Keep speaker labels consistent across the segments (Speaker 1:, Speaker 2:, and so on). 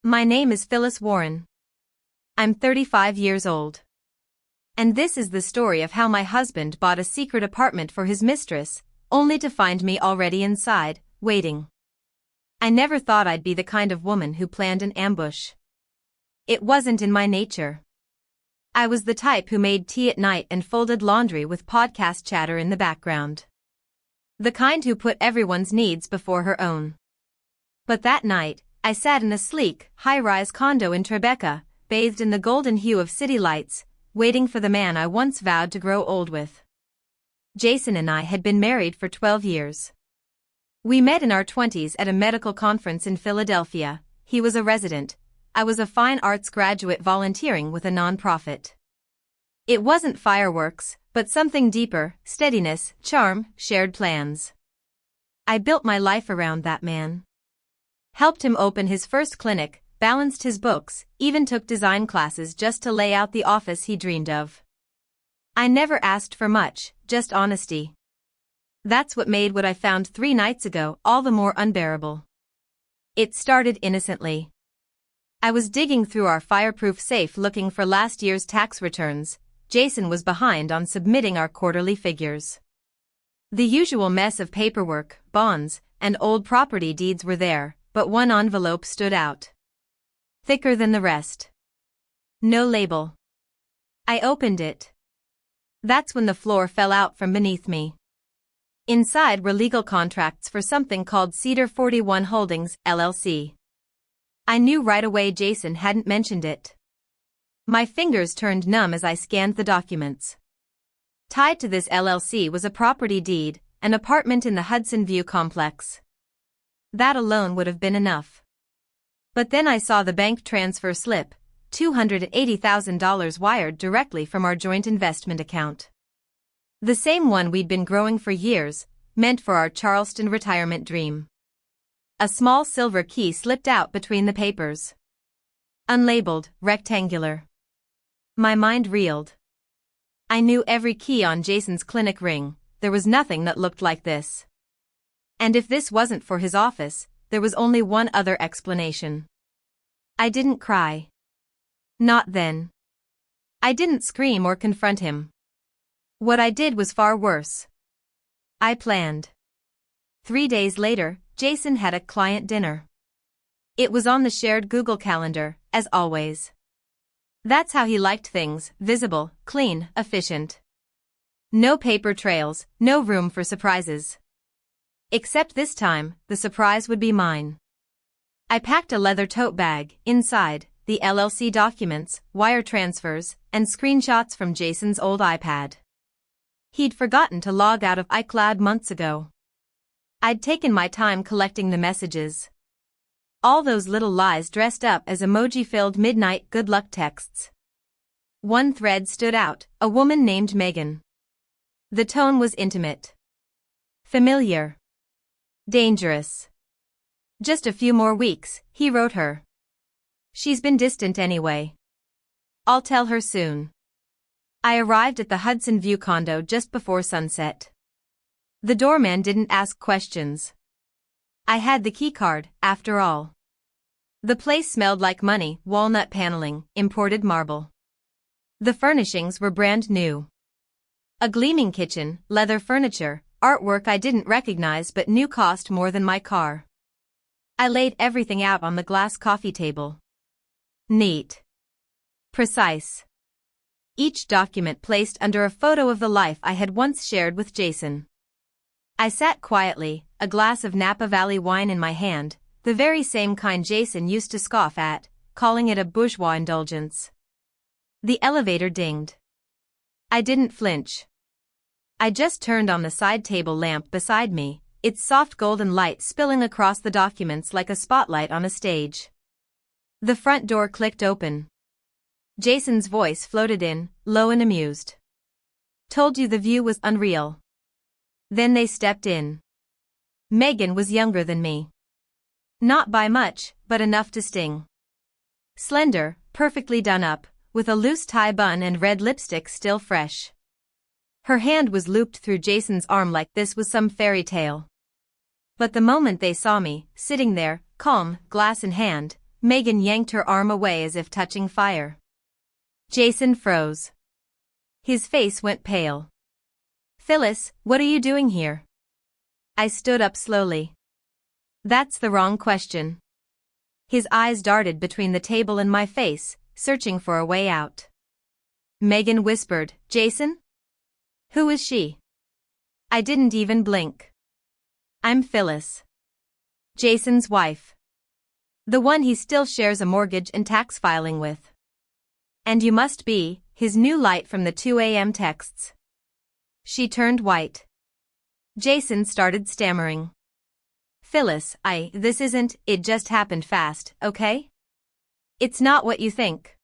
Speaker 1: My name is Phyllis Warren. I'm 35 years old. And this is the story of how my husband bought a secret apartment for his mistress, only to find me already inside, waiting. I never thought I'd be the kind of woman who planned an ambush. It wasn't in my nature. I was the type who made tea at night and folded laundry with podcast chatter in the background. The kind who put everyone's needs before her own. But that night, I sat in a sleek, high-rise condo in Tribeca, bathed in the golden hue of city lights, waiting for the man I once vowed to grow old with. Jason and I had been married for 12 years. We met in our 20s at a medical conference in Philadelphia. He was a resident. I was a fine arts graduate volunteering with a non-profit. It wasn't fireworks, but something deeper: steadiness, charm, shared plans. I built my life around that man. Helped him open his first clinic, balanced his books, even took design classes just to lay out the office he dreamed of. I never asked for much, just honesty. That's what made what I found 3 nights ago all the more unbearable. It started innocently. I was digging through our fireproof safe looking for last year's tax returns. Jason was behind on submitting our quarterly figures. The usual mess of paperwork, bonds, and old property deeds were there, but one envelope stood out. Thicker than the rest. No label. I opened it. That's when the floor fell out from beneath me. Inside were legal contracts for something called Cedar 41 Holdings, LLC. I knew right away Jason hadn't mentioned it. My fingers turned numb as I scanned the documents. Tied to this LLC was a property deed, an apartment in the Hudson View complex. That alone would have been enough. But then I saw the bank transfer slip, $280,000 wired directly from our joint investment account. The same one we'd been growing for years, meant for our Charleston retirement dream. A small silver key slipped out between the papers. Unlabeled, rectangular. My mind reeled. I knew every key on Jason's clinic ring. There was nothing that looked like this. And if this wasn't for his office, there was only one other explanation. I didn't cry. Not then. I didn't scream or confront him. What I did was far worse. I planned. 3 days later, Jason had a client dinner. It was on the shared Google Calendar, as always. That's how he liked things: visible, clean, efficient. No paper trails, no room for surprises. Except this time, the surprise would be mine. I packed a leather tote bag. Inside, the LLC documents, wire transfers, and screenshots from Jason's old iPad. He'd forgotten to log out of iCloud months ago. I'd taken my time collecting the messages. All those little lies dressed up as emoji-filled midnight good luck texts. One thread stood out: a woman named Megan. The tone was intimate. Familiar. Dangerous. Just a few more weeks, he wrote her. She's been distant anyway. I'll tell her soon. I arrived at the Hudson View condo just before sunset. The doorman didn't ask questions. I had the keycard, after all. The place smelled like money: walnut paneling, imported marble. The furnishings were brand new. A gleaming kitchen, leather furniture, artwork I didn't recognize but knew cost more than my car. I laid everything out on the glass coffee table. Neat. Precise. Each document placed under a photo of the life I had once shared with Jason. I sat quietly, a glass of Napa Valley wine in my hand, the very same kind Jason used to scoff at, calling it a bourgeois indulgence. The elevator dinged. I didn't flinch. I just turned on the side table lamp beside me, its soft golden light spilling across the documents like a spotlight on a stage. The front door clicked open. Jason's voice floated in, low and amused. Told you the view was unreal. Then they stepped in. Megan was younger than me. Not by much, but enough to sting. Slender, perfectly done up, with a loose tie bun and red lipstick still fresh. Her hand was looped through Jason's arm like this was some fairy tale. But the moment they saw me, sitting there, calm, glass in hand, Megan yanked her arm away as if touching fire. Jason froze. His face went pale. Phyllis, what are you doing here? I stood up slowly. That's the wrong question. His eyes darted between the table and my face, searching for a way out. Megan whispered, Jason? Who is she? I didn't even blink. I'm Phyllis. Jason's wife. The one he still shares a mortgage and tax filing with. And you must be, his new light from the 2 a.m. texts. She turned white. Jason started stammering. Phyllis, this isn't, it just happened fast, okay? It's not what you think.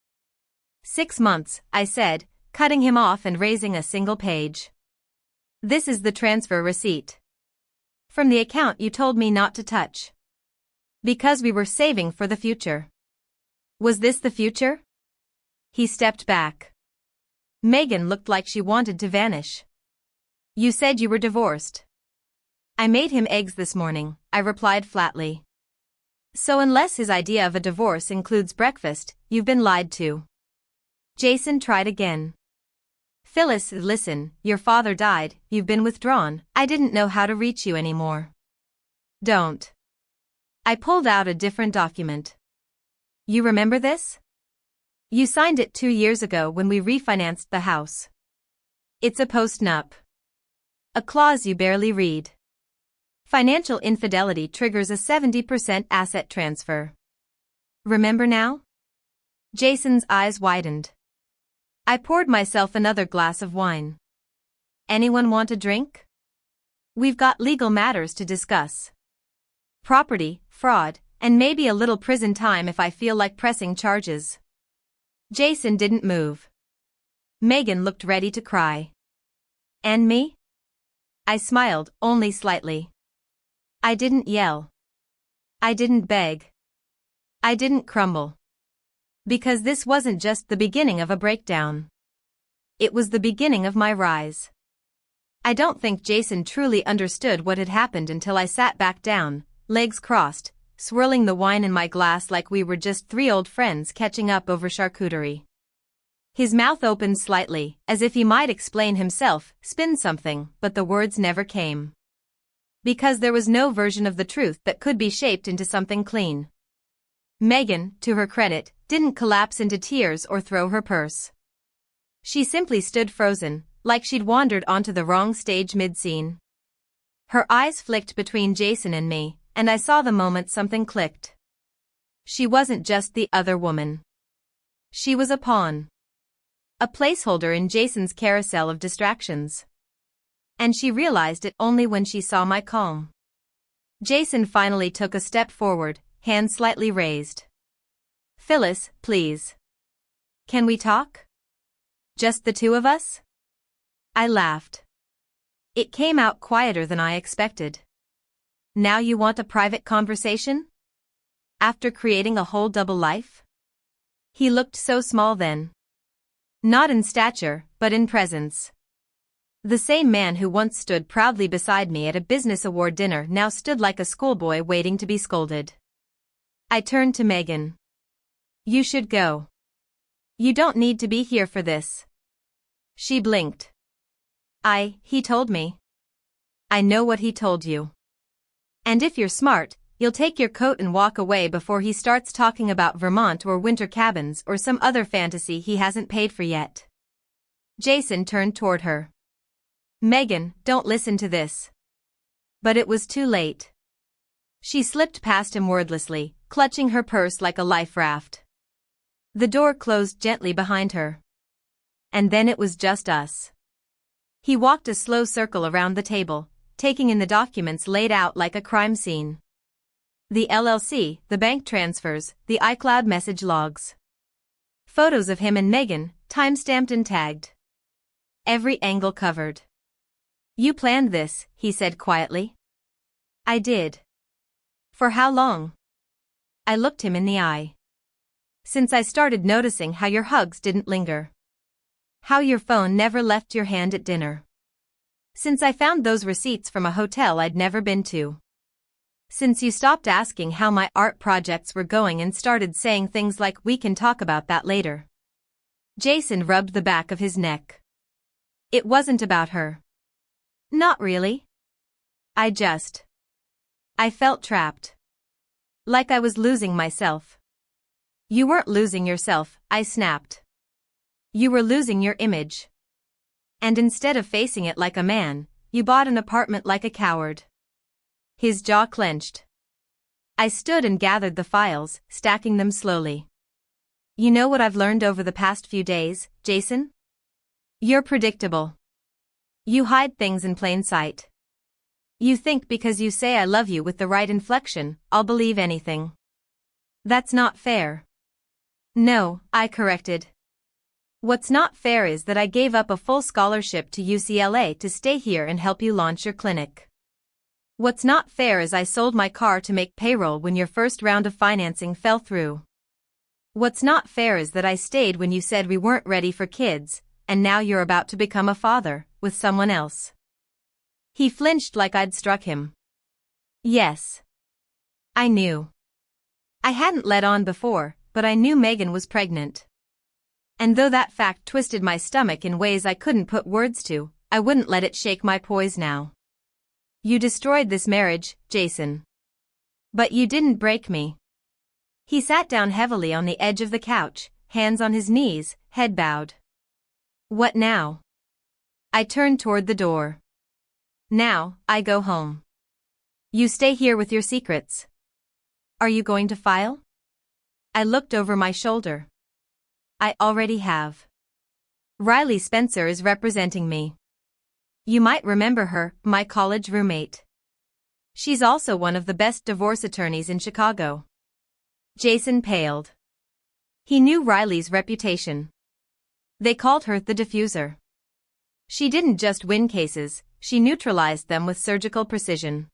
Speaker 1: 6 months, I said, cutting him off and raising a single page. This is the transfer receipt. From the account you told me not to touch. Because we were saving for the future. Was this the future? He stepped back. Megan looked like she wanted to vanish. You said you were divorced. I made him eggs this morning, I replied flatly. So unless his idea of a divorce includes breakfast, you've been lied to. Jason tried again. Phyllis, listen, your father died, you've been withdrawn, I didn't know how to reach you anymore. Don't. I pulled out a different document. You remember this? You signed it 2 years ago when we refinanced the house. It's a post-nup. A clause you barely read. Financial infidelity triggers a 70% asset transfer. Remember now? Jason's eyes widened. I poured myself another glass of wine. Anyone want a drink? We've got legal matters to discuss. Property, fraud, and maybe a little prison time if I feel like pressing charges. Jason didn't move. Megan looked ready to cry. And me? I smiled, only slightly. I didn't yell. I didn't beg. I didn't crumble. Because this wasn't just the beginning of a breakdown. It was the beginning of my rise. I don't think Jason truly understood what had happened until I sat back down, legs crossed, swirling the wine in my glass like we were just 3 old friends catching up over charcuterie. His mouth opened slightly, as if he might explain himself, spin something, but the words never came. Because there was no version of the truth that could be shaped into something clean. Megan, to her credit, didn't collapse into tears or throw her purse. She simply stood frozen, like she'd wandered onto the wrong stage mid-scene. Her eyes flicked between Jason and me, and I saw the moment something clicked. She wasn't just the other woman. She was a pawn. A placeholder in Jason's carousel of distractions. And she realized it only when she saw my calm. Jason finally took a step forward, hand slightly raised. Phyllis, please. Can we talk? Just the 2 of us? I laughed. It came out quieter than I expected. Now you want a private conversation? After creating a whole double life? He looked so small then. Not in stature, but in presence. The same man who once stood proudly beside me at a business award dinner now stood like a schoolboy waiting to be scolded. I turned to Megan. You should go. You don't need to be here for this. She blinked. He told me. I know what he told you. And if you're smart, you'll take your coat and walk away before he starts talking about Vermont or winter cabins or some other fantasy he hasn't paid for yet. Jason turned toward her. Megan, don't listen to this. But it was too late. She slipped past him wordlessly, clutching her purse like a life raft. The door closed gently behind her. And then it was just us. He walked a slow circle around the table, taking in the documents laid out like a crime scene. The LLC, the bank transfers, the iCloud message logs. Photos of him and Megan, time-stamped and tagged. Every angle covered. You planned this, he said quietly. I did. For how long? I looked him in the eye. Since I started noticing how your hugs didn't linger. How your phone never left your hand at dinner. Since I found those receipts from a hotel I'd never been to. Since you stopped asking how my art projects were going and started saying things like we can talk about that later. Jason rubbed the back of his neck. It wasn't about her. Not really. I felt trapped. Like I was losing myself. You weren't losing yourself, I snapped. You were losing your image. And instead of facing it like a man, you bought an apartment like a coward. His jaw clenched. I stood and gathered the files, stacking them slowly. You know what I've learned over the past few days, Jason? You're predictable. You hide things in plain sight. You think because you say I love you with the right inflection, I'll believe anything. That's not fair. No, I corrected. What's not fair is that I gave up a full scholarship to UCLA to stay here and help you launch your clinic. What's not fair is I sold my car to make payroll when your first round of financing fell through. What's not fair is that I stayed when you said we weren't ready for kids, and now you're about to become a father, with someone else. He flinched like I'd struck him. Yes. I knew. I hadn't let on before, but I knew Megan was pregnant. And though that fact twisted my stomach in ways I couldn't put words to, I wouldn't let it shake my poise now. You destroyed this marriage, Jason. But you didn't break me. He sat down heavily on the edge of the couch, hands on his knees, head bowed. What now? I turned toward the door. Now, I go home. You stay here with your secrets. Are you going to file? I looked over my shoulder. I already have. Riley Spencer is representing me. You might remember her, my college roommate. She's also one of the best divorce attorneys in Chicago. Jason paled. He knew Riley's reputation. They called her the diffuser. She didn't just win cases, she neutralized them with surgical precision.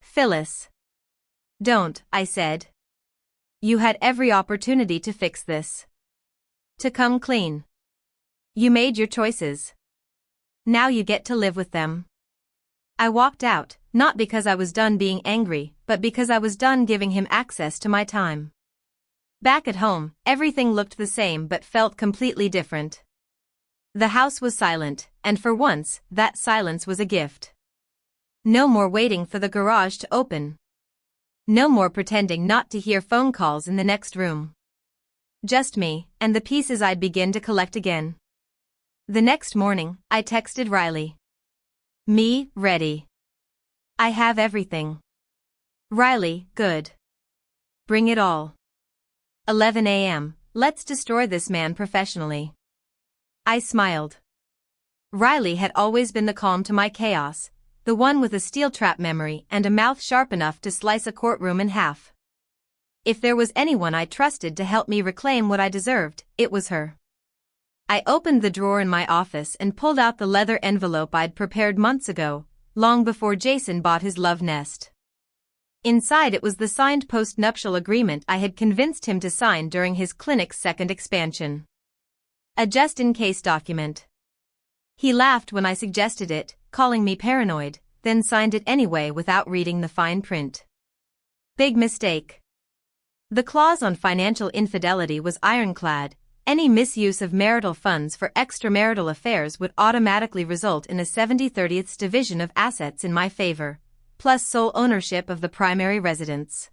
Speaker 1: Phyllis. Don't, I said. You had every opportunity to fix this. To come clean. You made your choices. Now you get to live with them. I walked out, not because I was done being angry, but because I was done giving him access to my time. Back at home, everything looked the same but felt completely different. The house was silent, and for once, that silence was a gift. No more waiting for the garage to open. No more pretending not to hear phone calls in the next room. Just me, and the pieces I'd begin to collect again. The next morning, I texted Riley. Me, ready. I have everything. Riley, good. Bring it all. 11 a.m., let's destroy this man professionally. I smiled. Riley had always been the calm to my chaos, the one with a steel trap memory and a mouth sharp enough to slice a courtroom in half. If there was anyone I trusted to help me reclaim what I deserved, it was her. I opened the drawer in my office and pulled out the leather envelope I'd prepared months ago, long before Jason bought his love nest. Inside it was the signed post-nuptial agreement I had convinced him to sign during his clinic's second expansion. A just-in-case document. He laughed when I suggested it, calling me paranoid, then signed it anyway without reading the fine print. Big mistake. The clause on financial infidelity was ironclad. Any misuse of marital funds for extramarital affairs would automatically result in a 70/30ths division of assets in my favor, plus sole ownership of the primary residence.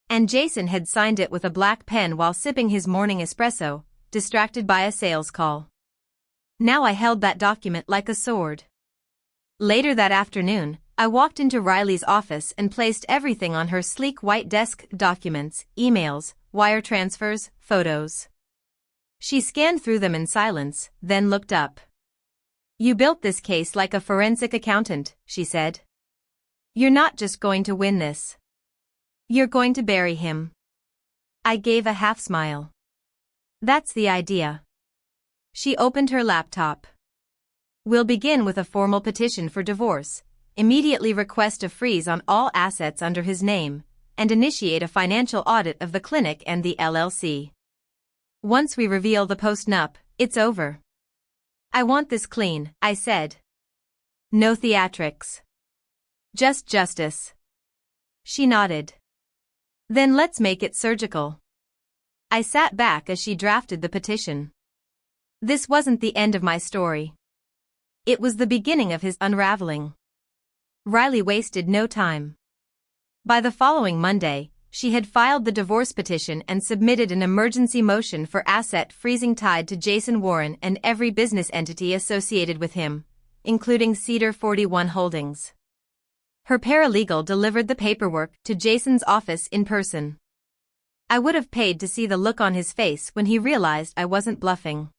Speaker 1: And Jason had signed it with a black pen while sipping his morning espresso, distracted by a sales call. Now I held that document like a sword. Later that afternoon, I walked into Riley's office and placed everything on her sleek white desk: documents, emails, wire transfers, photos. She scanned through them in silence, then looked up. You built this case like a forensic accountant, she said. You're not just going to win this. You're going to bury him. I gave a half smile. That's the idea. She opened her laptop. We'll begin with a formal petition for divorce, immediately request a freeze on all assets under his name, and initiate a financial audit of the clinic and the LLC. Once we reveal the post-nup, it's over. I want this clean, I said. No theatrics. Just justice. She nodded. Then let's make it surgical. I sat back as she drafted the petition. This wasn't the end of my story. It was the beginning of his unraveling. Riley wasted no time. By the following Monday, she had filed the divorce petition and submitted an emergency motion for asset freezing tied to Jason Warren and every business entity associated with him, including Cedar 41 Holdings. Her paralegal delivered the paperwork to Jason's office in person. I would have paid to see the look on his face when he realized I wasn't bluffing.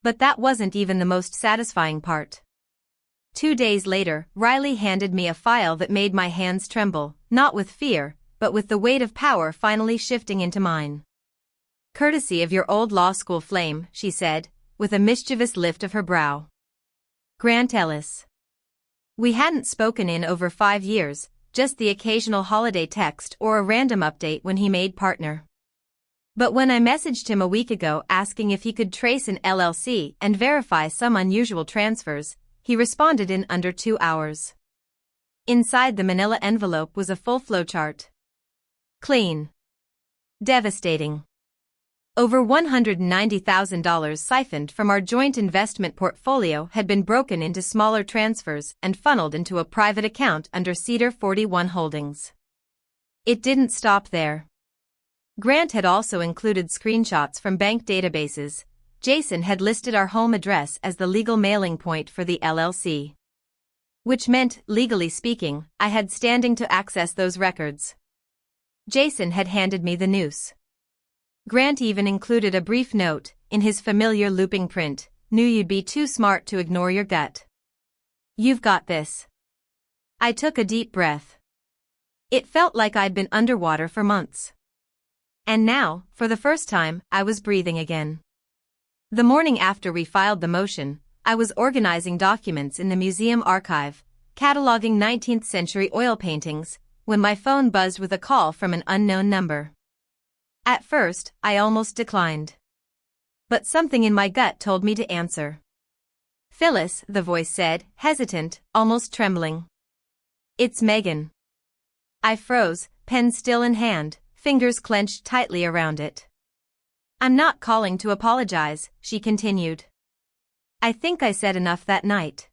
Speaker 1: But that wasn't even the most satisfying part. 2 days later, Riley handed me a file that made my hands tremble, not with fear, but with the weight of power finally shifting into mine. Courtesy of your old law school flame, she said, with a mischievous lift of her brow. Grant Ellis. We hadn't spoken in over 5 years, just the occasional holiday text or a random update when he made partner. But when I messaged him a week ago asking if he could trace an LLC and verify some unusual transfers, he responded in under 2 hours. Inside the manila envelope was a full flowchart. Clean. Devastating. Over $190,000 siphoned from our joint investment portfolio had been broken into smaller transfers and funneled into a private account under Cedar 41 Holdings. It didn't stop there. Grant had also included screenshots from bank databases. Jason had listed our home address as the legal mailing point for the LLC. Which meant, legally speaking, I had standing to access those records. Jason had handed me the noose. Grant even included a brief note, in his familiar looping print, "Knew you'd be too smart to ignore your gut. You've got this." I took a deep breath. It felt like I'd been underwater for months. And now, for the first time, I was breathing again. The morning after we filed the motion, I was organizing documents in the museum archive, cataloging 19th century oil paintings, when my phone buzzed with a call from an unknown number. At first, I almost declined. But something in my gut told me to answer. "Phyllis," the voice said, hesitant, almost trembling. "It's Megan." I froze, pen still in hand, fingers clenched tightly around it. "I'm not calling to apologize," she continued. "I think I said enough that night.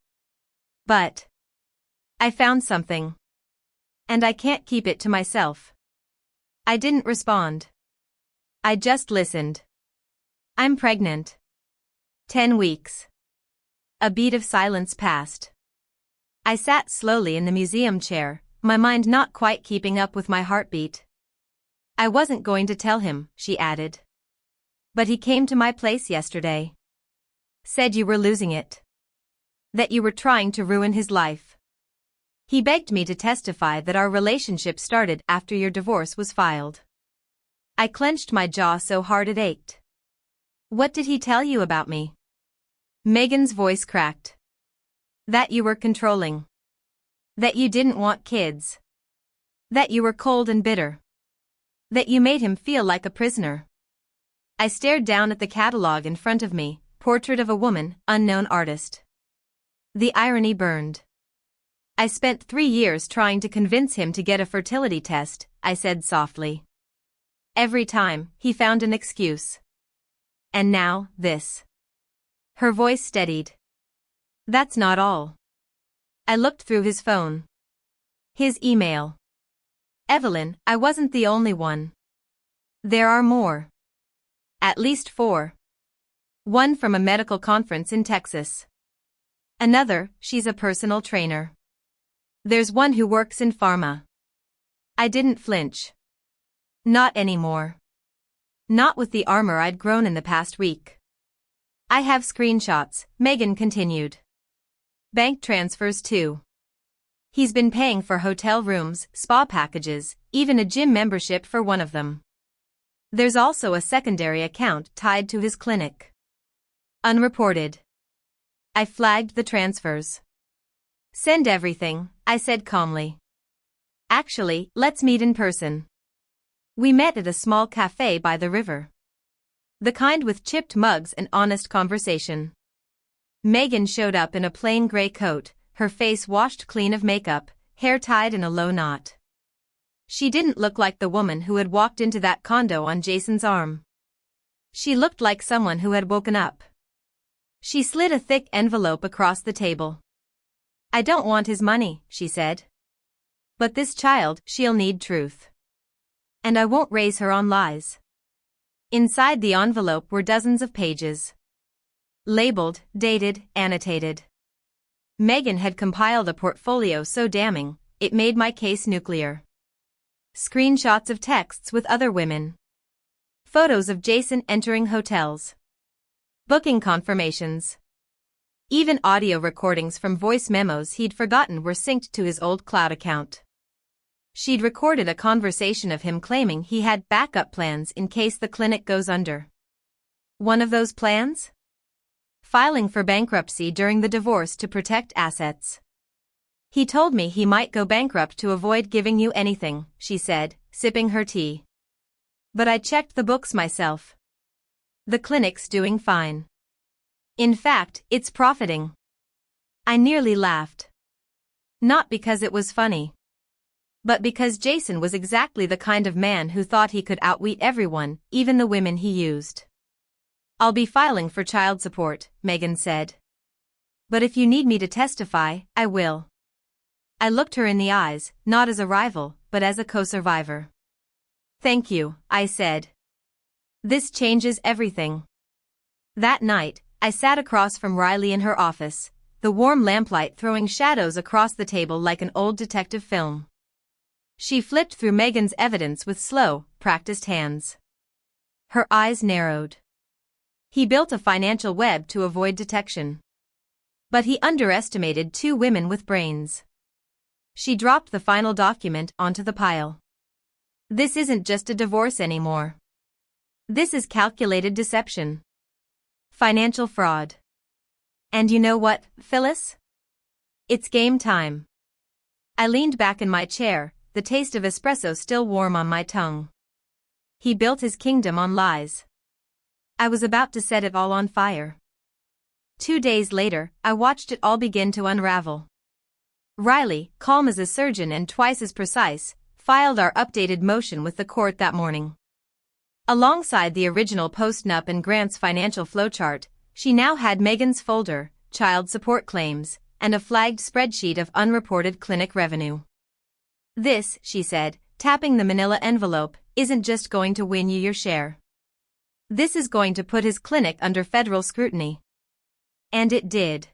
Speaker 1: But I found something. And I can't keep it to myself." I didn't respond. I just listened. "I'm pregnant. 10 weeks. A beat of silence passed. I sat slowly in the museum chair, my mind not quite keeping up with my heartbeat. "I wasn't going to tell him," she added. "But he came to my place yesterday. Said you were losing it. That you were trying to ruin his life. He begged me to testify that our relationship started after your divorce was filed." I clenched my jaw so hard it ached. "What did he tell you about me?" Megan's voice cracked. "That you were controlling. That you didn't want kids. That you were cold and bitter. That you made him feel like a prisoner." I stared down at the catalog in front of me, portrait of a woman, unknown artist. The irony burned. "I spent 3 years trying to convince him to get a fertility test," I said softly. "Every time, he found an excuse. And now, this." Her voice steadied. "That's not all." I looked through his phone. His email. "Evelyn, I wasn't the only one. There are more. At least 4. One from a medical conference in Texas. Another, she's a personal trainer. There's one who works in pharma." I didn't flinch. Not anymore. Not with the armor I'd grown in the past week. "I have screenshots," Megan continued. "Bank transfers too. He's been paying for hotel rooms, spa packages, even a gym membership for one of them. There's also a secondary account tied to his clinic. Unreported." I flagged the transfers. "Send everything," I said calmly. "Actually, let's meet in person." We met at a small cafe by the river. The kind with chipped mugs and honest conversation. Megan showed up in a plain gray coat, her face washed clean of makeup, hair tied in a low knot. She didn't look like the woman who had walked into that condo on Jason's arm. She looked like someone who had woken up. She slid a thick envelope across the table. "I don't want his money," she said. "But this child, she'll need truth. And I won't raise her on lies." Inside the envelope were dozens of pages. Labeled, dated, annotated. Megan had compiled a portfolio so damning, it made my case nuclear. Screenshots of texts with other women. Photos of Jason entering hotels. Booking confirmations. Even audio recordings from voice memos he'd forgotten were synced to his old cloud account. She'd recorded a conversation of him claiming he had backup plans in case the clinic goes under. One of those plans? Filing for bankruptcy during the divorce to protect assets. "He told me he might go bankrupt to avoid giving you anything," she said, sipping her tea. "But I checked the books myself. The clinic's doing fine. In fact, it's profiting." I nearly laughed. Not because it was funny, but because Jason was exactly the kind of man who thought he could outwit everyone, even the women he used. "I'll be filing for child support," Megan said. "But if you need me to testify, I will." I looked her in the eyes, not as a rival, but as a co-survivor. "Thank you," I said. "This changes everything." That night, I sat across from Riley in her office, the warm lamplight throwing shadows across the table like an old detective film. She flipped through Megan's evidence with slow, practiced hands. Her eyes narrowed. He built a financial web to avoid detection. But he underestimated two women with brains. She dropped the final document onto the pile. "This isn't just a divorce anymore. This is calculated deception. Financial fraud. And you know what, Phyllis? It's game time." I leaned back in my chair, the taste of espresso still warm on my tongue. He built his kingdom on lies. I was about to set it all on fire. 2 days later, I watched it all begin to unravel. Riley, calm as a surgeon and twice as precise, filed our updated motion with the court that morning. Alongside the original post-nup and grants financial flowchart, she now had Megan's folder, child support claims, and a flagged spreadsheet of unreported clinic revenue. "This," she said, tapping the manila envelope, "isn't just going to win you your share. This is going to put his clinic under federal scrutiny." And it did.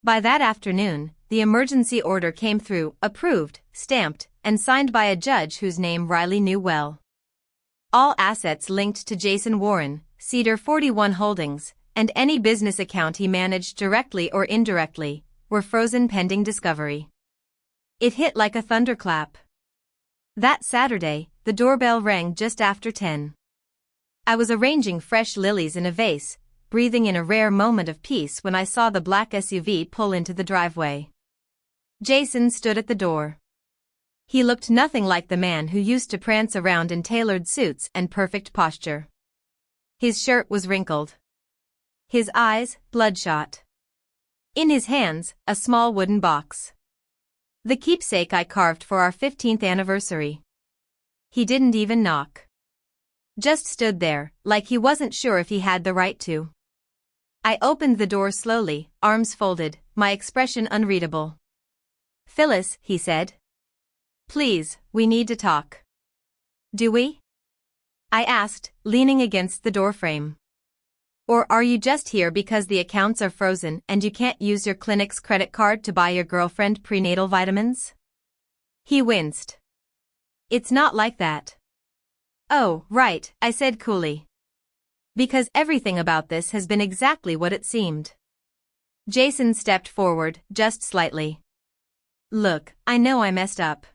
Speaker 1: By that afternoon, the emergency order came through, approved, stamped, and signed by a judge whose name Riley knew well. All assets linked to Jason Warren, Cedar 41 Holdings, and any business account he managed directly or indirectly, were frozen pending discovery. It hit like a thunderclap. That Saturday, the doorbell rang just after 10. I was arranging fresh lilies in a vase, breathing in a rare moment of peace when I saw the black SUV pull into the driveway. Jason stood at the door. He looked nothing like the man who used to prance around in tailored suits and perfect posture. His shirt was wrinkled. His eyes, bloodshot. In his hands, a small wooden box. The keepsake I carved for our 15th anniversary. He didn't even knock. Just stood there, like he wasn't sure if he had the right to. I opened the door slowly, arms folded, my expression unreadable. "Phyllis," he said. "Please, we need to talk." "Do we?" I asked, leaning against the doorframe. "Or are you just here because the accounts are frozen and you can't use your clinic's credit card to buy your girlfriend prenatal vitamins?" He winced. "It's not like that." "Oh, right," I said coolly. "Because everything about this has been exactly what it seemed." Jason stepped forward, just slightly. "Look, I know I messed up.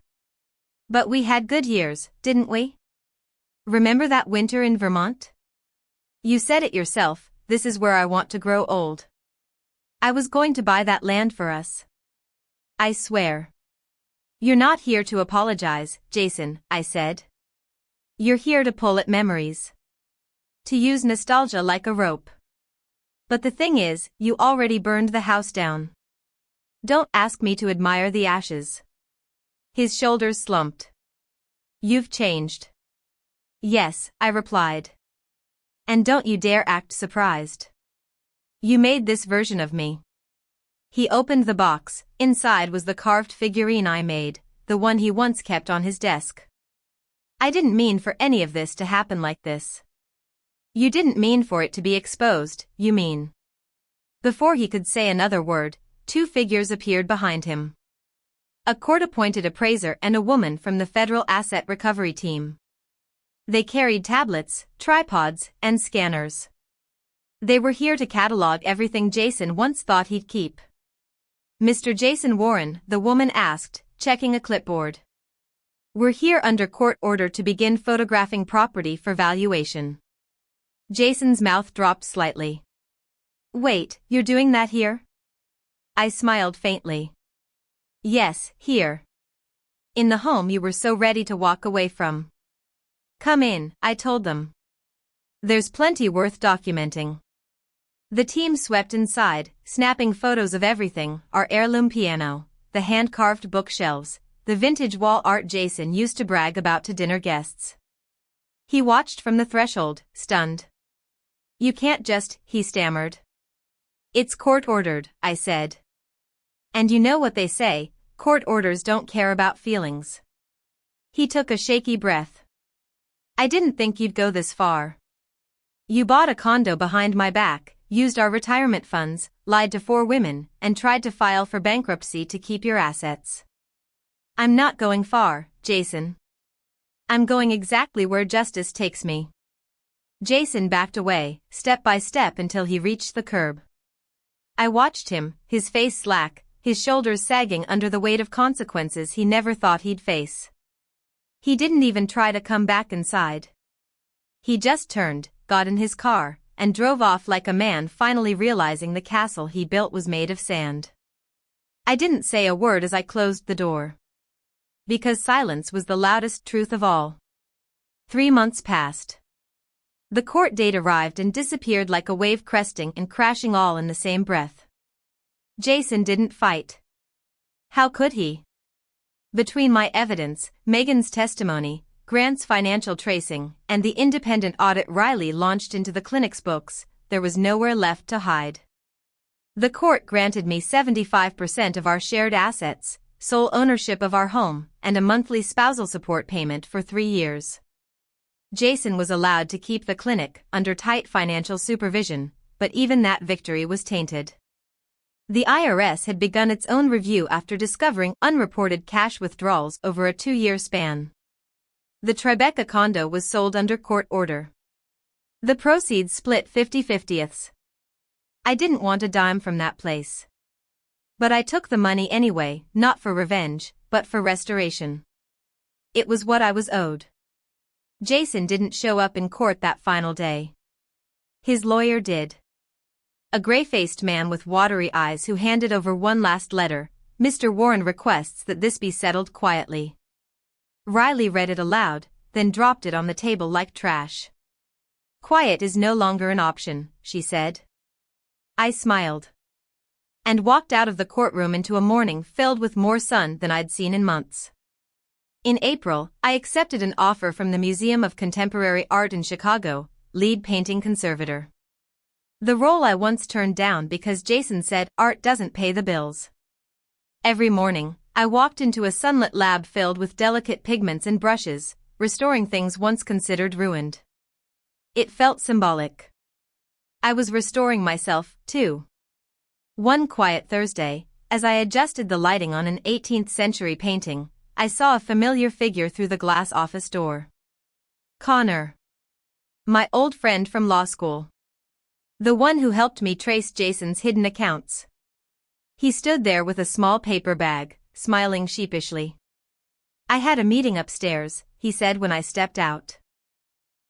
Speaker 1: But we had good years, didn't we? Remember that winter in Vermont? You said it yourself, this is where I want to grow old. I was going to buy that land for us. I swear." "You're not here to apologize, Jason," I said. "You're here to pull at memories. To use nostalgia like a rope. But the thing is, you already burned the house down. Don't ask me to admire the ashes." His shoulders slumped. You've changed. Yes, I replied. And don't you dare act surprised. You made this version of me. He opened the box. Inside was the carved figurine I made, the one he once kept on his desk. I didn't mean for any of this to happen like this. You didn't mean for it to be exposed, you mean. Before he could say another word, two figures appeared behind him. A court-appointed appraiser and a woman from the Federal Asset Recovery Team. They carried tablets, tripods, and scanners. They were here to catalog everything Jason once thought he'd keep. Mr. Jason Warren, the woman asked, checking a clipboard. We're here under court order to begin photographing property for valuation. Jason's mouth dropped slightly. Wait, you're doing that here? I smiled faintly. Yes, here. In the home you were so ready to walk away from. Come in, I told them. There's plenty worth documenting. The team swept inside, snapping photos of everything, our heirloom piano, the hand-carved bookshelves, the vintage wall art Jason used to brag about to dinner guests. He watched from the threshold, stunned. You can't just, he stammered. It's court-ordered, I said. And you know what they say, court orders don't care about feelings. He took a shaky breath. I didn't think you'd go this far. You bought a condo behind my back, used our retirement funds, lied to 4 women, and tried to file for bankruptcy to keep your assets. I'm not going far, Jason. I'm going exactly where justice takes me. Jason backed away, step by step until he reached the curb. I watched him, his face slack, his shoulders sagging under the weight of consequences he never thought he'd face. He didn't even try to come back inside. He just turned, got in his car, and drove off like a man finally realizing the castle he built was made of sand. I didn't say a word as I closed the door. Because silence was the loudest truth of all. 3 months passed. The court date arrived and disappeared like a wave cresting and crashing all in the same breath. Jason didn't fight. How could he? Between my evidence, Megan's testimony, Grant's financial tracing, and the independent audit Riley launched into the clinic's books, there was nowhere left to hide. The court granted me 75% of our shared assets, sole ownership of our home, and a monthly spousal support payment for 3 years. Jason was allowed to keep the clinic under tight financial supervision, but even that victory was tainted. The IRS had begun its own review after discovering unreported cash withdrawals over a 2-year span. The Tribeca condo was sold under court order. The proceeds split 50-50ths. I didn't want a dime from that place. But I took the money anyway, not for revenge, but for restoration. It was what I was owed. Jason didn't show up in court that final day. His lawyer did. A gray-faced man with watery eyes who handed over one last letter. Mr. Warren requests that this be settled quietly. Riley read it aloud, then dropped it on the table like trash. Quiet is no longer an option, she said. I smiled. And walked out of the courtroom into a morning filled with more sun than I'd seen in months. In April, I accepted an offer from the Museum of Contemporary Art in Chicago, lead painting conservator. The role I once turned down because Jason said art doesn't pay the bills. Every morning, I walked into a sunlit lab filled with delicate pigments and brushes, restoring things once considered ruined. It felt symbolic. I was restoring myself, too. One quiet Thursday, as I adjusted the lighting on an 18th-century painting, I saw a familiar figure through the glass office door. Connor. My old friend from law school. The one who helped me trace Jason's hidden accounts. He stood there with a small paper bag, smiling sheepishly. I had a meeting upstairs, he said when I stepped out.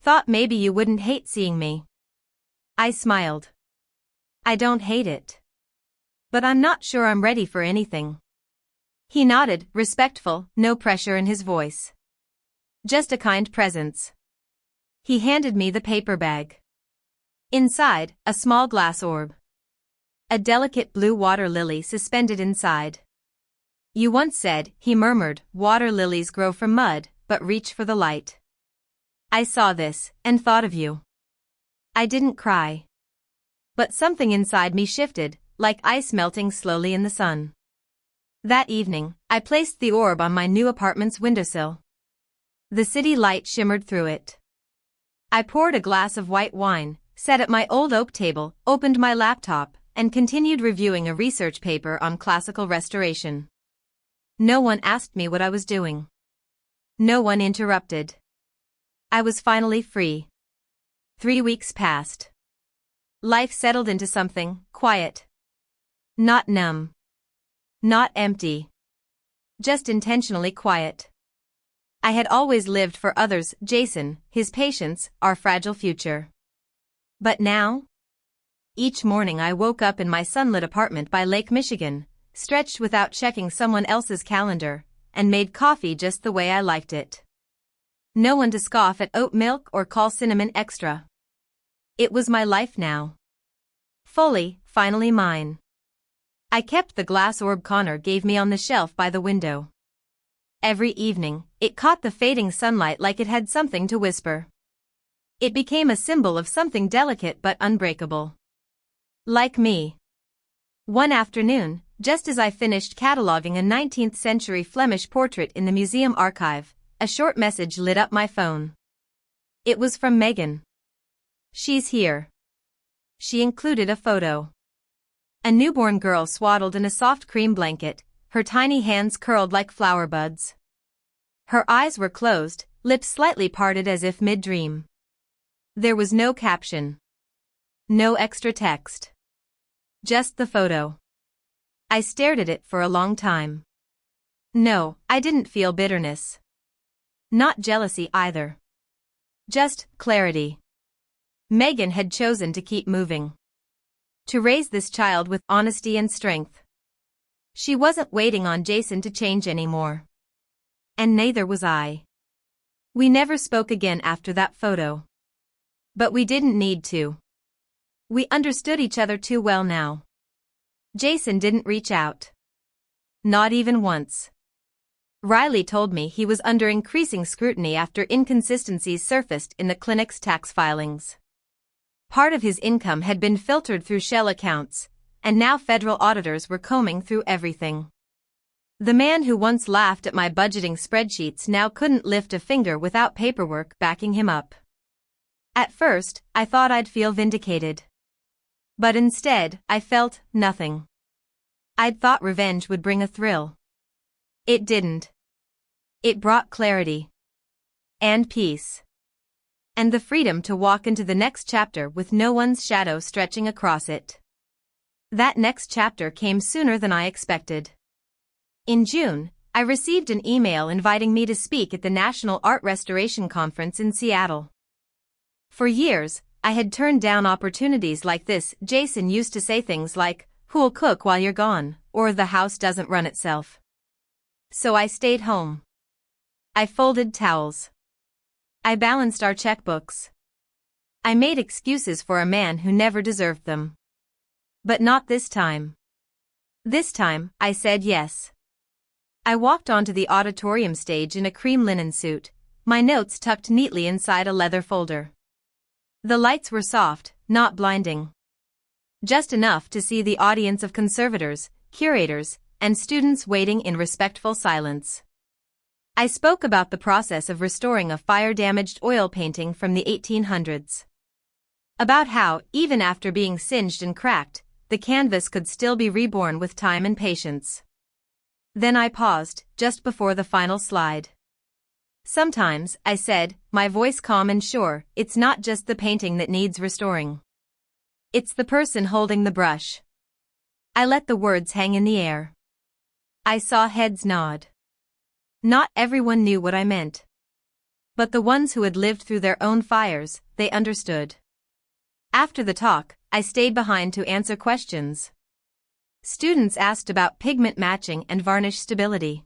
Speaker 1: Thought maybe you wouldn't hate seeing me. I smiled. I don't hate it. But I'm not sure I'm ready for anything. He nodded, respectful, no pressure in his voice. Just a kind presence. He handed me the paper bag. Inside, a small glass orb. A delicate blue water lily suspended inside. You once said, he murmured, water lilies grow from mud, but reach for the light. I saw this, and thought of you. I didn't cry. But something inside me shifted, like ice melting slowly in the sun. That evening, I placed the orb on my new apartment's windowsill. The city light shimmered through it. I poured a glass of white wine, sat at my old oak table, opened my laptop, and continued reviewing a research paper on classical restoration. No one asked me what I was doing. No one interrupted. I was finally free. 3 weeks passed. Life settled into something quiet. Not numb. Not empty. Just intentionally quiet. I had always lived for others, Jason, his patients, our fragile future. But now? Each morning I woke up in my sunlit apartment by Lake Michigan, stretched without checking someone else's calendar, and made coffee just the way I liked it. No one to scoff at oat milk or call cinnamon extra. It was my life now. Fully, finally mine. I kept the glass orb Connor gave me on the shelf by the window. Every evening, it caught the fading sunlight like it had something to whisper. It became a symbol of something delicate but unbreakable. Like me. One afternoon, just as I finished cataloging a 19th-century Flemish portrait in the museum archive, a short message lit up my phone. It was from Megan. She's here. She included a photo. A newborn girl swaddled in a soft cream blanket, her tiny hands curled like flower buds. Her eyes were closed, lips slightly parted as if mid-dream. There was no caption. No extra text. Just the photo. I stared at it for a long time. No, I didn't feel bitterness. Not jealousy either. Just clarity. Megan had chosen to keep moving. To raise this child with honesty and strength. She wasn't waiting on Jason to change anymore. And neither was I. We never spoke again after that photo. But we didn't need to. We understood each other too well now. Jason didn't reach out. Not even once. Riley told me he was under increasing scrutiny after inconsistencies surfaced in the clinic's tax filings. Part of his income had been filtered through shell accounts, and now federal auditors were combing through everything. The man who once laughed at my budgeting spreadsheets now couldn't lift a finger without paperwork backing him up. At first, I thought I'd feel vindicated. But instead, I felt nothing. I'd thought revenge would bring a thrill. It didn't. It brought clarity. And peace. And the freedom to walk into the next chapter with no one's shadow stretching across it. That next chapter came sooner than I expected. In June, I received an email inviting me to speak at the National Art Restoration Conference in Seattle. For years, I had turned down opportunities like this. Jason used to say things like, "Who'll cook while you're gone?" or "The house doesn't run itself." So I stayed home. I folded towels. I balanced our checkbooks. I made excuses for a man who never deserved them. But not this time. This time, I said yes. I walked onto the auditorium stage in a cream linen suit, my notes tucked neatly inside a leather folder. The lights were soft, not blinding. Just enough to see the audience of conservators, curators, and students waiting in respectful silence. I spoke about the process of restoring a fire-damaged oil painting from the 1800s. About how, even after being singed and cracked, the canvas could still be reborn with time and patience. Then I paused, just before the final slide. Sometimes, I said, my voice calm and sure, it's not just the painting that needs restoring. It's the person holding the brush. I let the words hang in the air. I saw heads nod. Not everyone knew what I meant. But the ones who had lived through their own fires, they understood. After the talk, I stayed behind to answer questions. Students asked about pigment matching and varnish stability.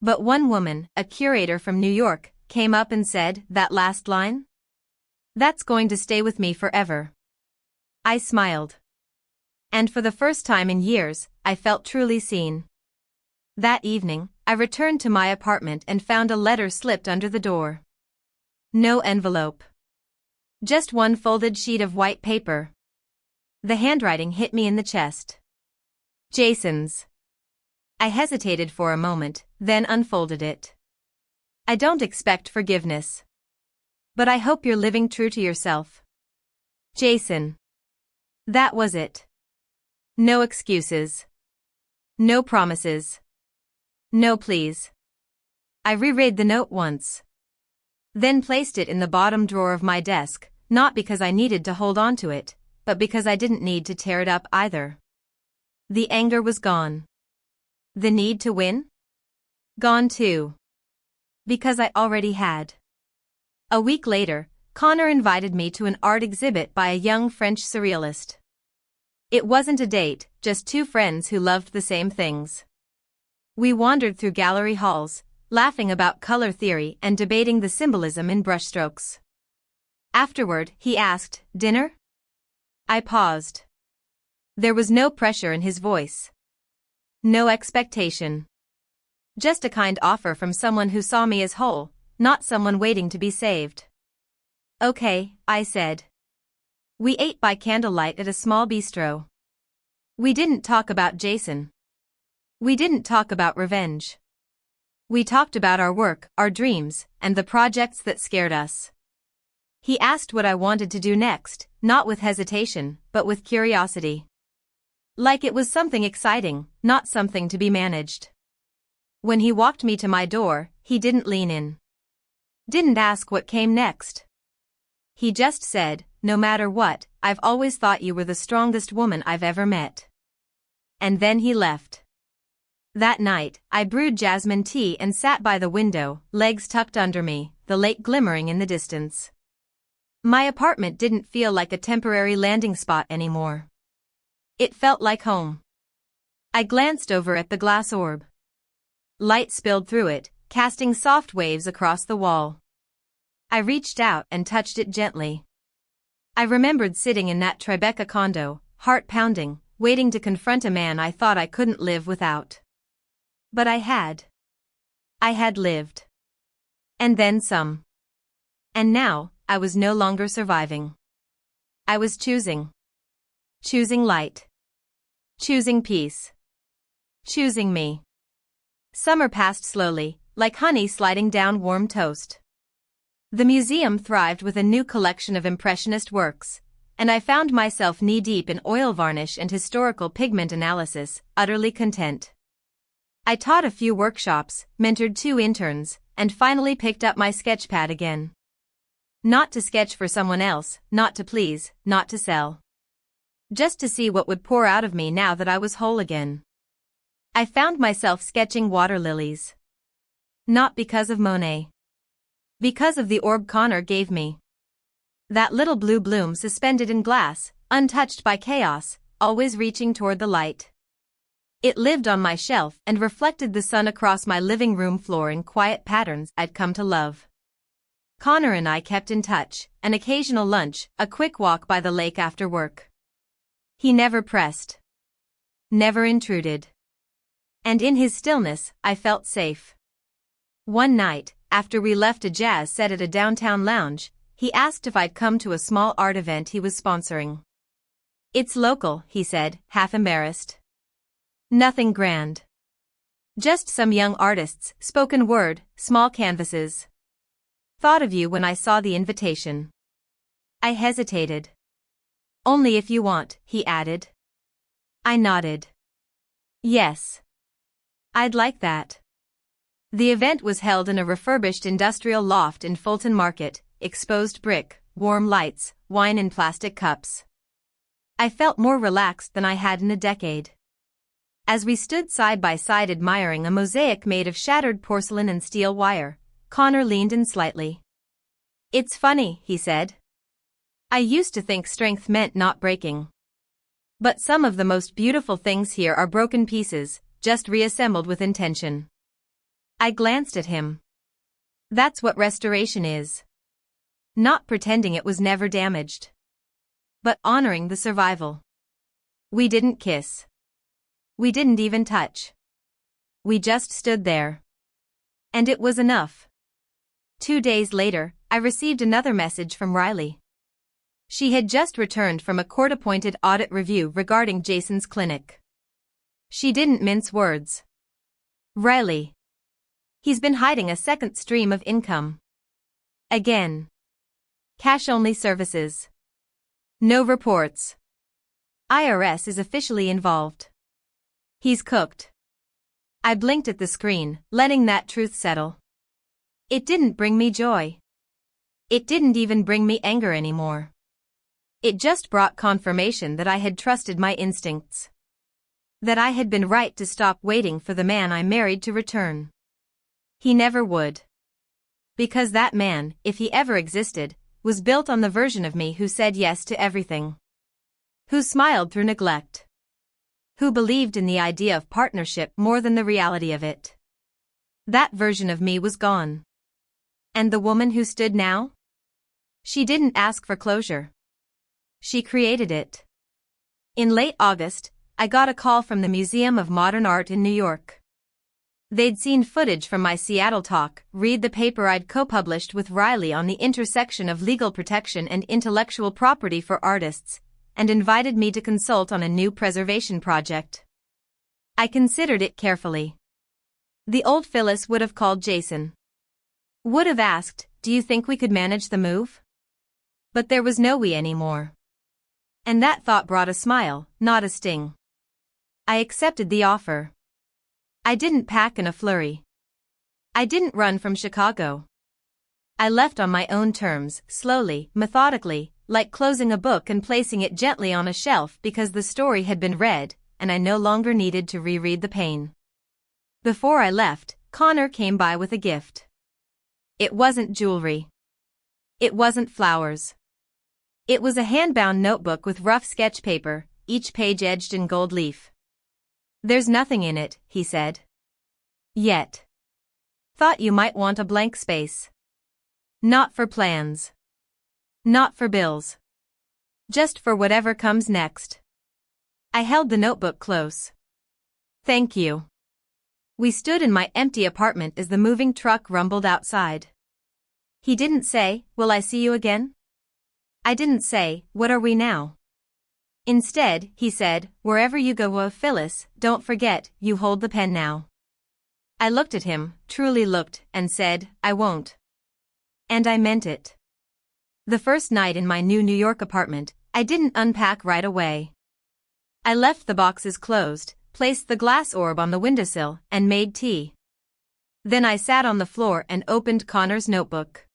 Speaker 1: But one woman, a curator from New York, came up and said, "That last line? That's going to stay with me forever." I smiled. And for the first time in years, I felt truly seen. That evening, I returned to my apartment and found a letter slipped under the door. No envelope. Just one folded sheet of white paper. The handwriting hit me in the chest. Jason's. I hesitated for a moment, then unfolded it. I don't expect forgiveness. But I hope you're living true to yourself. Jason. That was it. No excuses. No promises. No please. I reread the note once. Then placed it in the bottom drawer of my desk, not because I needed to hold on to it, but because I didn't need to tear it up either. The anger was gone. The need to win? Gone too. Because I already had. A week later, Connor invited me to an art exhibit by a young French surrealist. It wasn't a date, just two friends who loved the same things. We wandered through gallery halls, laughing about color theory and debating the symbolism in brushstrokes. Afterward, he asked, "Dinner?" I paused. There was no pressure in his voice. No expectation. Just a kind offer from someone who saw me as whole, not someone waiting to be saved. Okay, I said. We ate by candlelight at a small bistro. We didn't talk about Jason. We didn't talk about revenge. We talked about our work, our dreams, and the projects that scared us. He asked what I wanted to do next, not with hesitation, but with curiosity. Like it was something exciting, not something to be managed. When he walked me to my door, he didn't lean in. Didn't ask what came next. He just said, "No matter what, I've always thought you were the strongest woman I've ever met." And then he left. That night, I brewed jasmine tea and sat by the window, legs tucked under me, the lake glimmering in the distance. My apartment didn't feel like a temporary landing spot anymore. It felt like home. I glanced over at the glass orb. Light spilled through it, casting soft waves across the wall. I reached out and touched it gently. I remembered sitting in that Tribeca condo, heart pounding, waiting to confront a man I thought I couldn't live without. But I had. I had lived. And then some. And now, I was no longer surviving. I was choosing. Choosing light. Choosing peace. Choosing me. Summer passed slowly, like honey sliding down warm toast. The museum thrived with a new collection of impressionist works, and I found myself knee-deep in oil varnish and historical pigment analysis, utterly content. I taught a few workshops, mentored 2 interns, and finally picked up my sketchpad again. Not to sketch for someone else, not to please, not to sell. Just to see what would pour out of me now that I was whole again. I found myself sketching water lilies. Not because of Monet. Because of the orb Connor gave me. That little blue bloom suspended in glass, untouched by chaos, always reaching toward the light. It lived on my shelf and reflected the sun across my living room floor in quiet patterns I'd come to love. Connor and I kept in touch, an occasional lunch, a quick walk by the lake after work. He never pressed. Never intruded. And in his stillness, I felt safe. One night, after we left a jazz set at a downtown lounge, he asked if I'd come to a small art event he was sponsoring. "It's local," he said, half embarrassed. "Nothing grand. Just some young artists, spoken word, small canvases. Thought of you when I saw the invitation." I hesitated. "Only if you want," he added. I nodded. "Yes. I'd like that." The event was held in a refurbished industrial loft in Fulton Market, exposed brick, warm lights, wine in plastic cups. I felt more relaxed than I had in a decade. As we stood side by side admiring a mosaic made of shattered porcelain and steel wire, Connor leaned in slightly. "It's funny," he said. "I used to think strength meant not breaking. But some of the most beautiful things here are broken pieces, just reassembled with intention." I glanced at him. That's what restoration is. Not pretending it was never damaged. But honoring the survival. We didn't kiss. We didn't even touch. We just stood there. And it was enough. 2 days later, I received another message from Riley. She had just returned from a court-appointed audit review regarding Jason's clinic. She didn't mince words. Riley. He's been hiding a second stream of income. Again. Cash-only services. No reports. IRS is officially involved. He's cooked. I blinked at the screen, letting that truth settle. It didn't bring me joy. It didn't even bring me anger anymore. It just brought confirmation that I had trusted my instincts. That I had been right to stop waiting for the man I married to return. He never would. Because that man, if he ever existed, was built on the version of me who said yes to everything. Who smiled through neglect. Who believed in the idea of partnership more than the reality of it. That version of me was gone. And the woman who stood now? She didn't ask for closure. She created it. In late August, I got a call from the Museum of Modern Art in New York. They'd seen footage from my Seattle talk, read the paper I'd co-published with Riley on the intersection of legal protection and intellectual property for artists, and invited me to consult on a new preservation project. I considered it carefully. The old Phyllis would have called Jason. Would have asked, "Do you think we could manage the move?" But there was no we anymore. And that thought brought a smile, not a sting. I accepted the offer. I didn't pack in a flurry. I didn't run from Chicago. I left on my own terms, slowly, methodically, like closing a book and placing it gently on a shelf because the story had been read, and I no longer needed to reread the pain. Before I left, Connor came by with a gift. It wasn't jewelry. It wasn't flowers. It was a hand-bound notebook with rough sketch paper, each page edged in gold leaf. "There's nothing in it," he said. "Yet. Thought you might want a blank space. Not for plans. Not for bills. Just for whatever comes next." I held the notebook close. "Thank you." We stood in my empty apartment as the moving truck rumbled outside. He didn't say, "Will I see you again?" I didn't say, "What are we now?" Instead, he said, "Wherever you go, Phyllis, don't forget, you hold the pen now." I looked at him, truly looked, and said, "I won't." And I meant it. The first night in my new New York apartment, I didn't unpack right away. I left the boxes closed, placed the glass orb on the windowsill, and made tea. Then I sat on the floor and opened Connor's notebook.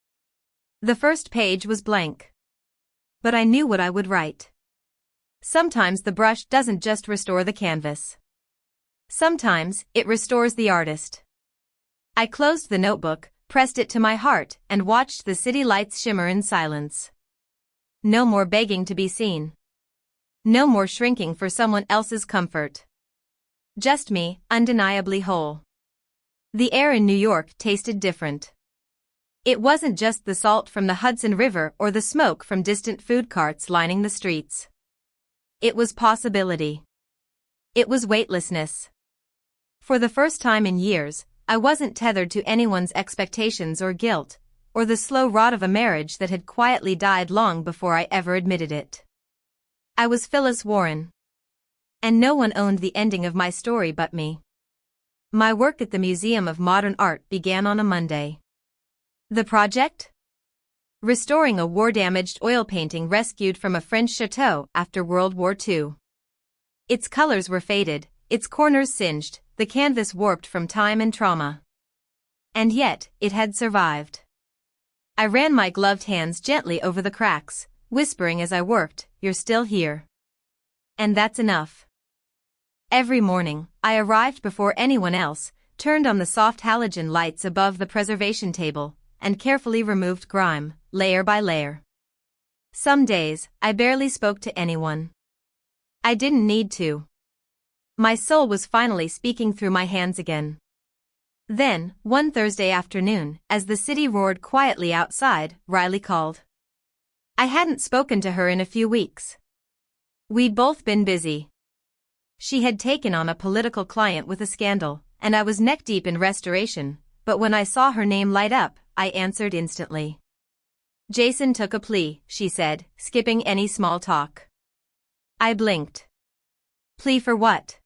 Speaker 1: The first page was blank. But I knew what I would write. Sometimes the brush doesn't just restore the canvas. Sometimes, it restores the artist. I closed the notebook, pressed it to my heart, and watched the city lights shimmer in silence. No more begging to be seen. No more shrinking for someone else's comfort. Just me, undeniably whole. The air in New York tasted different. It wasn't just the salt from the Hudson River or the smoke from distant food carts lining the streets. It was possibility. It was weightlessness. For the first time in years, I wasn't tethered to anyone's expectations or guilt, or the slow rot of a marriage that had quietly died long before I ever admitted it. I was Phyllis Warren. And no one owned the ending of my story but me. My work at the Museum of Modern Art began on a Monday. The project? Restoring a war-damaged oil painting rescued from a French chateau after World War II. Its colors were faded, its corners singed, the canvas warped from time and trauma. And yet, it had survived. I ran my gloved hands gently over the cracks, whispering as I worked, "You're still here. And that's enough." Every morning, I arrived before anyone else, turned on the soft halogen lights above the preservation table, and carefully removed grime, layer by layer. Some days, I barely spoke to anyone. I didn't need to. My soul was finally speaking through my hands again. Then, one Thursday afternoon, as the city roared quietly outside, Riley called. I hadn't spoken to her in a few weeks. We'd both been busy. She had taken on a political client with a scandal, and I was neck-deep in restoration, but when I saw her name light up, I answered instantly. Jason took a plea, she said, skipping any small talk. I blinked. Plea for what?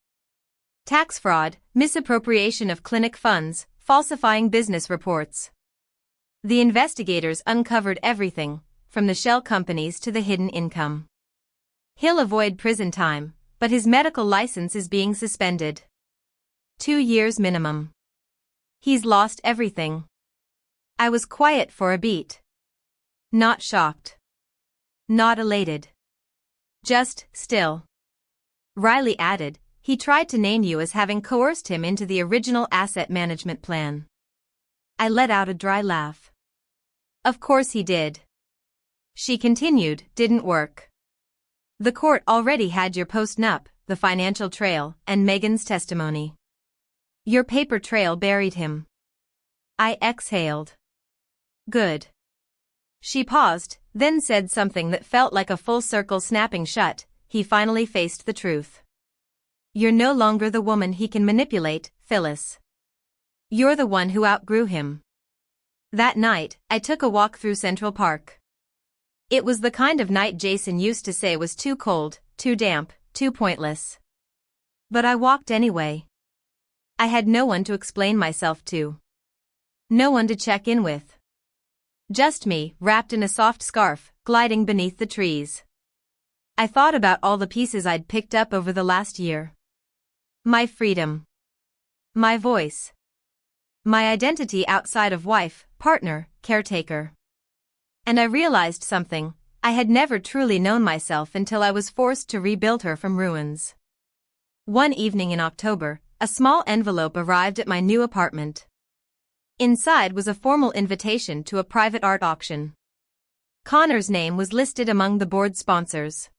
Speaker 1: Tax fraud, misappropriation of clinic funds, falsifying business reports. The investigators uncovered everything, from the shell companies to the hidden income. He'll avoid prison time, but his medical license is being suspended. 2 years minimum. He's lost everything. I was quiet for a beat. Not shocked. Not elated. Just still. Riley added, he tried to name you as having coerced him into the original asset management plan. I let out a dry laugh. Of course he did. She continued, didn't work. The court already had your post-nup, the financial trail, and Megan's testimony. Your paper trail buried him. I exhaled. Good. She paused, then said something that felt like a full circle snapping shut. He finally faced the truth. You're no longer the woman he can manipulate, Phyllis. You're the one who outgrew him. That night, I took a walk through Central Park. It was the kind of night Jason used to say was too cold, too damp, too pointless. But I walked anyway. I had no one to explain myself to. No one to check in with. Just me, wrapped in a soft scarf, gliding beneath the trees. I thought about all the pieces I'd picked up over the last year. My freedom. My voice. My identity outside of wife, partner, caretaker. And I realized something. I had never truly known myself until I was forced to rebuild her from ruins. One evening in October, a small envelope arrived at my new apartment. Inside was a formal invitation to a private art auction. Connor's name was listed among the board sponsors.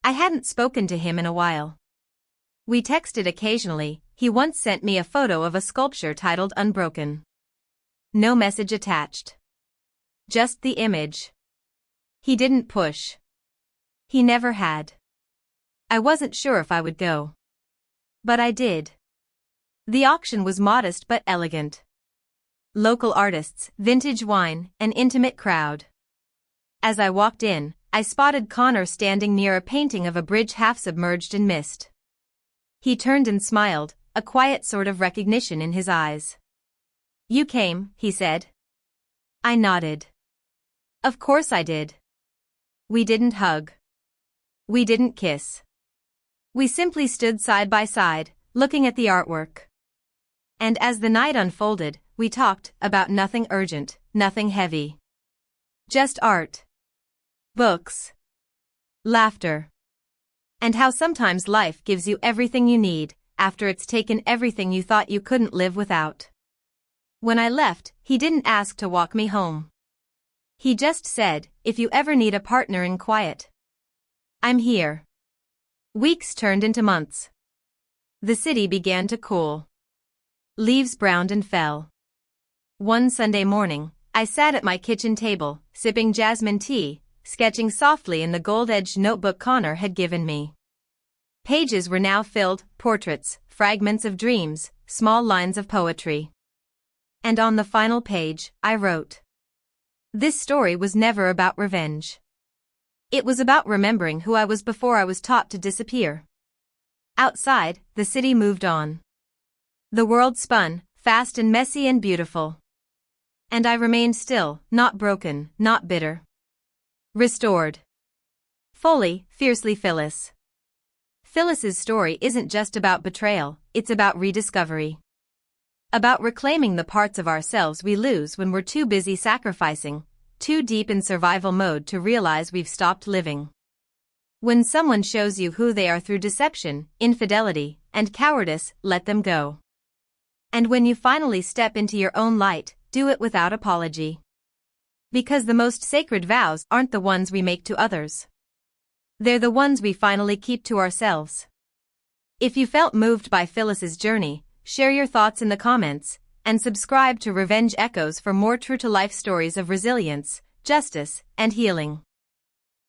Speaker 1: I hadn't spoken to him in a while. We texted occasionally. He once sent me a photo of a sculpture titled Unbroken. No message attached. Just the image. He didn't push. He never had. I wasn't sure if I would go. But I did. The auction was modest but elegant. Local artists, vintage wine, an intimate crowd. As I walked in, I spotted Connor standing near a painting of a bridge half submerged in mist. He turned and smiled, a quiet sort of recognition in his eyes. You came, he said. I nodded. Of course I did. We didn't hug. We didn't kiss. We simply stood side by side, looking at the artwork. And as the night unfolded, we talked about nothing urgent, nothing heavy. Just art. Books. Laughter. And how sometimes life gives you everything you need, after it's taken everything you thought you couldn't live without. When I left, he didn't ask to walk me home. He just said, if you ever need a partner in quiet, I'm here. Weeks turned into months. The city began to cool. Leaves browned and fell. One Sunday morning, I sat at my kitchen table, sipping jasmine tea, sketching softly in the gold-edged notebook Connor had given me. Pages were now filled, portraits, fragments of dreams, small lines of poetry. And on the final page, I wrote. This story was never about revenge. It was about remembering who I was before I was taught to disappear. Outside, the city moved on. The world spun, fast and messy and beautiful. And I remained still, not broken, not bitter. Restored. Fully, fiercely Phyllis. Phyllis's story isn't just about betrayal, it's about rediscovery. About reclaiming the parts of ourselves we lose when we're too busy sacrificing, too deep in survival mode to realize we've stopped living. When someone shows you who they are through deception, infidelity, and cowardice, let them go. And when you finally step into your own light, do it without apology. Because the most sacred vows aren't the ones we make to others. They're the ones we finally keep to ourselves. If you felt moved by Phyllis's journey, share your thoughts in the comments, and subscribe to Revenge Echoes for more true-to-life stories of resilience, justice, and healing.